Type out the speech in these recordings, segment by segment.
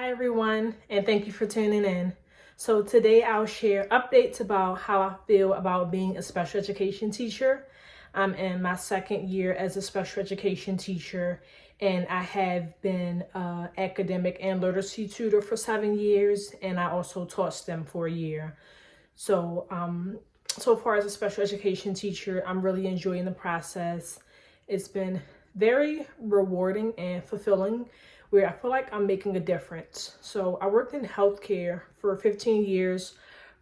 Hi everyone, and thank you for tuning in. So today I'll share updates about how I feel about being a special education teacher. I'm in my second year as a special education teacher, and I have been an academic and literacy tutor for 7 years, and I also taught STEM for a year. So far as a special education teacher, I'm really enjoying the process. It's been very rewarding and fulfilling where I feel like I'm making a difference. So I worked in healthcare for 15 years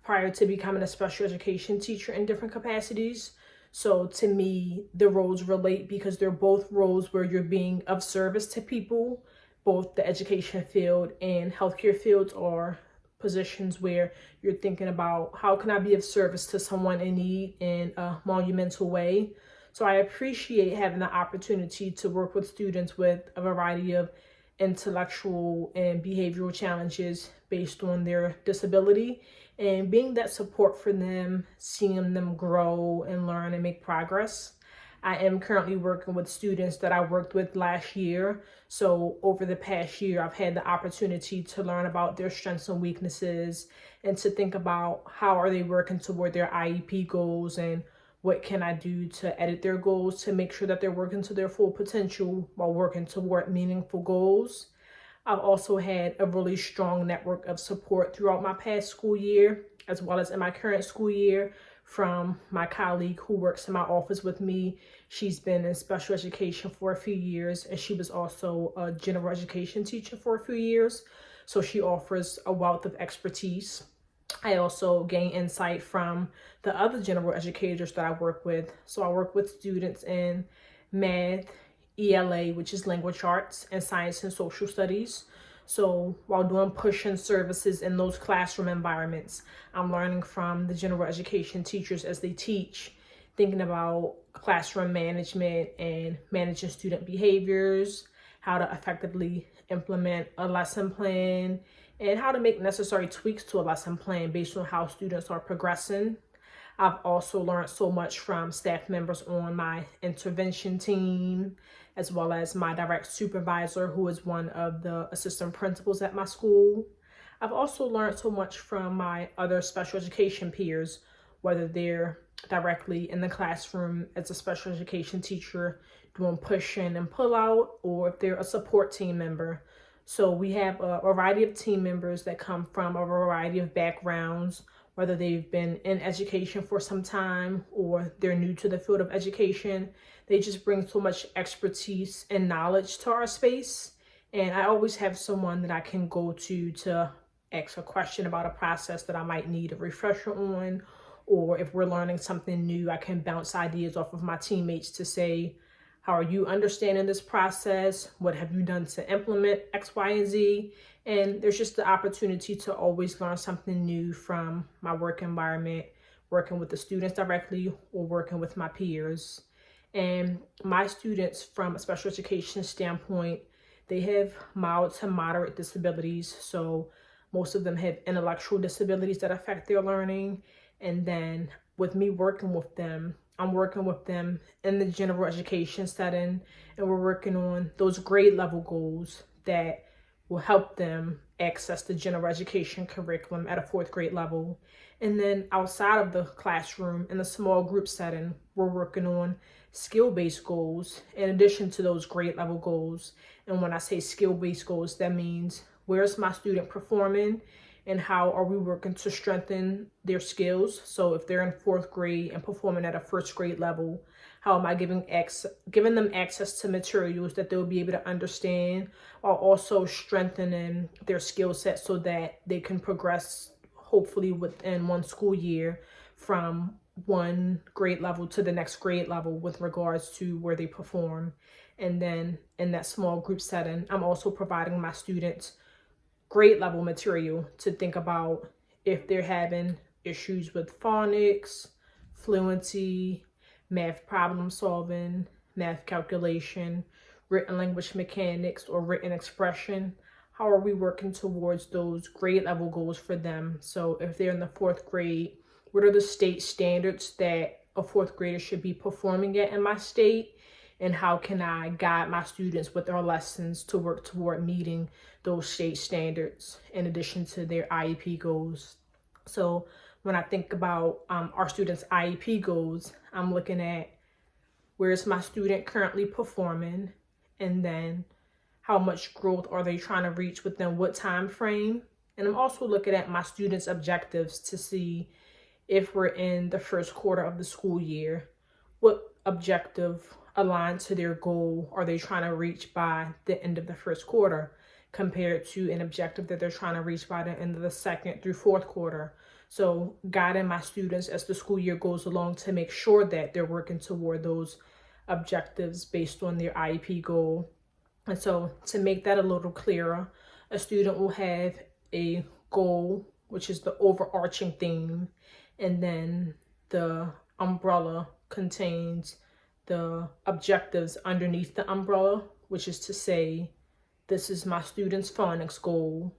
prior to becoming a special education teacher in different capacities. So to me, the roles relate because they're both roles where you're being of service to people. Both the education field and healthcare fields are positions where you're thinking about how can I be of service to someone in need in a monumental way. So I appreciate having the opportunity to work with students with a variety of intellectual and behavioral challenges based on their disability and being that support for them, seeing them grow and learn and make progress. I am currently working with students that I worked with last year. So over the past year, I've had the opportunity to learn about their strengths and weaknesses and to think about how are they working toward their IEP goals and what can I do to edit their goals to make sure that they're working to their full potential while working toward meaningful goals. I've also had a really strong network of support throughout my past school year, as well as in my current school year, from my colleague who works in my office with me. She's been in special education for a few years, and she was also a general education teacher for a few years. So she offers a wealth of expertise. I also gain insight from the other general educators that I work with. So I work with students in math, ELA, which is language arts, and science and social studies. So while doing push-in services in those classroom environments, I'm learning from the general education teachers as they teach, thinking about classroom management and managing student behaviors, how to effectively implement a lesson plan, and how to make necessary tweaks to a lesson plan based on how students are progressing. I've also learned so much from staff members on my intervention team, as well as my direct supervisor, who is one of the assistant principals at my school. I've also learned so much from my other special education peers, whether they're directly in the classroom as a special education teacher doing push in and pull out, or if they're a support team member. So we have a variety of team members that come from a variety of backgrounds, whether they've been in education for some time or they're new to the field of education. They just bring so much expertise and knowledge to our space. And I always have someone that I can go to ask a question about a process that I might need a refresher on, or if we're learning something new, I can bounce ideas off of my teammates to say, how are you understanding this process? What have you done to implement X, Y, and Z? And there's just the opportunity to always learn something new from my work environment, working with the students directly or working with my peers. And my students, from a special education standpoint, they have mild to moderate disabilities. So most of them have intellectual disabilities that affect their learning. And then with me working with them, I'm working with them in the general education setting, and we're working on those grade level goals that will help them access the general education curriculum at a fourth grade level. And then outside of the classroom, in the small group setting, we're working on skill-based goals in addition to those grade level goals. And when I say skill-based goals, that means where's my student performing and how are we working to strengthen their skills. So if they're in fourth grade and performing at a first grade level, how am I giving them access to materials that they'll be able to understand, while also strengthening their skill set so that they can progress hopefully within one school year from one grade level to the next grade level with regards to where they perform. And then in that small group setting, I'm also providing my students grade level material to think about if they're having issues with phonics, fluency, math problem solving, math calculation, written language mechanics, or written expression. How are we working towards those grade level goals for them? So if they're in the fourth grade, what are the state standards that a fourth grader should be performing at in my state? and how can I guide my students with their lessons to work toward meeting those state standards in addition to their IEP goals. So when I think about our students' IEP goals, I'm looking at where is my student currently performing, and then how much growth are they trying to reach within what time frame. And I'm also looking at my students' objectives to see if we're in the first quarter of the school year, what objective aligned to their goal are they trying to reach by the end of the first quarter compared to an objective that they're trying to reach by the end of the second through fourth quarter. So guiding my students as the school year goes along to make sure that they're working toward those objectives based on their IEP goal. And so to make that a little clearer, a student will have a goal, which is the overarching theme, and then the umbrella contains the objectives underneath the umbrella, which is to say, this is my student's phonics goal.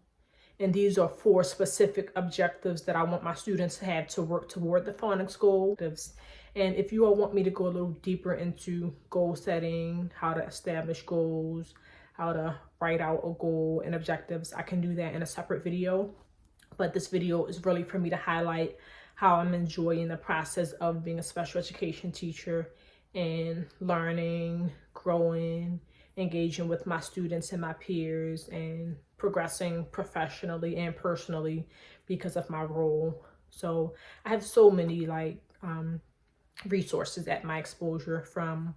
And these are 4 specific objectives that I want my students to have to work toward the phonics goal. And if you all want me to go a little deeper into goal setting, how to establish goals, how to write out a goal and objectives, I can do that in a separate video. But this video is really for me to highlight how I'm enjoying the process of being a special education teacher and learning, growing, engaging with my students and my peers, and progressing professionally and personally because of my role. So I have so many resources at my exposure, from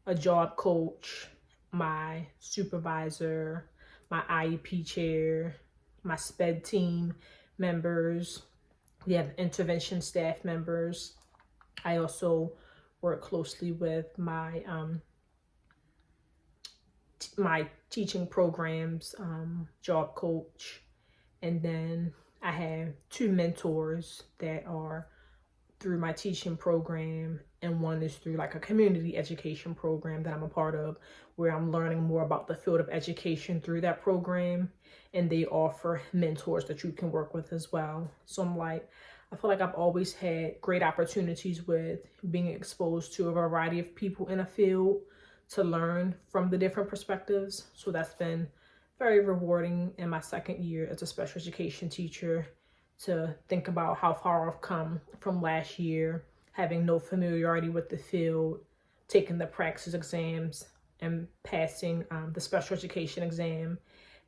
a job coach, my supervisor, my IEP chair, my SPED team members. We have intervention staff members. I also work closely with my my teaching programs job coach, and then I have 2 mentors that are through my teaching program, and one is through like a community education program that I'm a part of, where I'm learning more about the field of education through that program, and they offer mentors that you can work with as well. So I feel like I've always had great opportunities with being exposed to a variety of people in a field to learn from the different perspectives. So that's been very rewarding in my second year as a special education teacher, to think about how far I've come from last year, having no familiarity with the field, taking the praxis exams and passing the special education exam,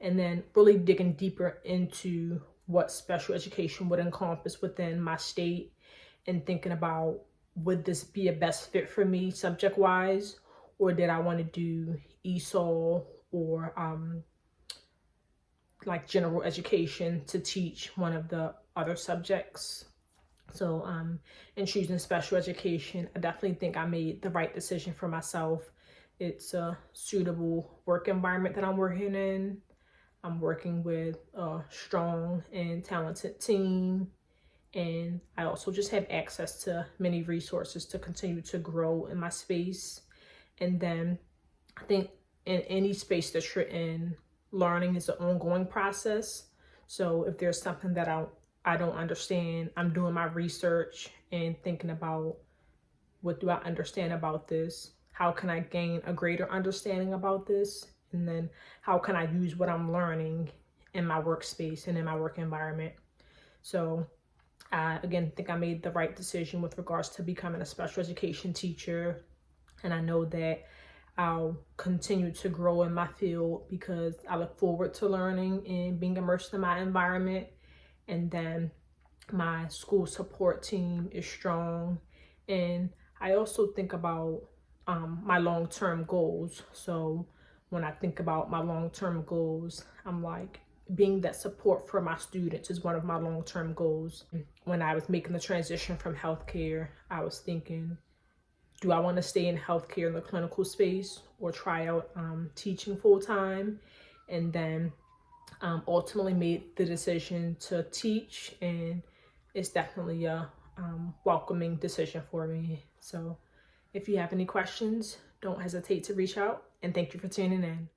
and then really digging deeper into what special education would encompass within my state, and thinking about, would this be a best fit for me subject-wise, or did I want to do ESOL or like general education to teach one of the other subjects. So in choosing special education, I definitely think I made the right decision for myself. It's a suitable work environment that I'm working in. I'm working with a strong and talented team, and I also just have access to many resources to continue to grow in my space. And then I think in any space that you're in, learning is an ongoing process. So if there's something that I don't understand, I'm doing my research and thinking about, what do I understand about this? How can I gain a greater understanding about this? And then how can I use what I'm learning in my workspace and in my work environment? So I, again, think I made the right decision with regards to becoming a special education teacher. And I know that I'll continue to grow in my field because I look forward to learning and being immersed in my environment. And then my school support team is strong. And I also think about my long-term goals. So when I think about my long-term goals, I'm like, being that support for my students is one of my long-term goals. When I was making the transition from healthcare, I was thinking, do I want to stay in healthcare in the clinical space or try out teaching full-time? And then ultimately made the decision to teach, and it's definitely a welcoming decision for me. So if you have any questions, don't hesitate to reach out, and thank you for tuning in.